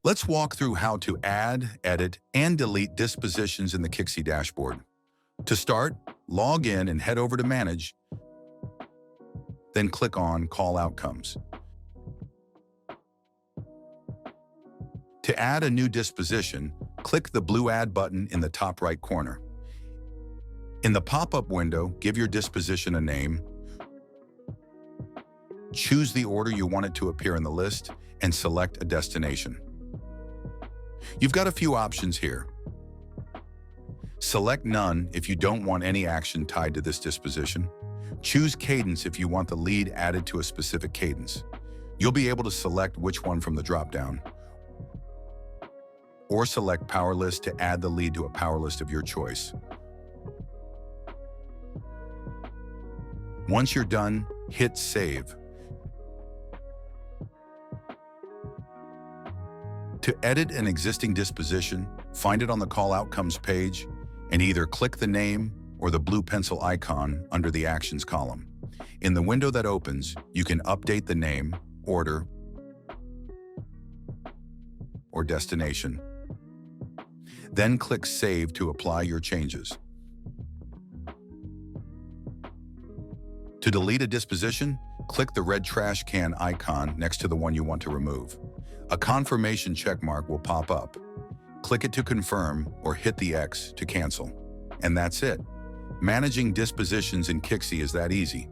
Let's walk through how to add, edit, and delete dispositions in the Kixie Dashboard. To start, log in and head over to Manage, then click on Call Outcomes. To add a new disposition, click the blue Add button in the top right corner. In the pop-up window, give your disposition a name, choose the order you want it to appear in the list, and select a destination. You've got a few options here. Select None if you don't want any action tied to this disposition. Choose Cadence if you want the lead added to a specific cadence. You'll be able to select which one from the drop-down, or select PowerLists to add the lead to a PowerList of your choice. Once you're done, hit Save. To edit an existing disposition, find it on the Call Outcomes page and either click the name or the blue pencil icon under the Actions column. In the window that opens, you can update the name, order, or destination. Then click Save to apply your changes. To delete a disposition, click the red trash can icon next to the one you want to remove. A confirmation checkmark will pop up. Click it to confirm or hit the X to cancel. And that's it. Managing dispositions in Kixie is that easy.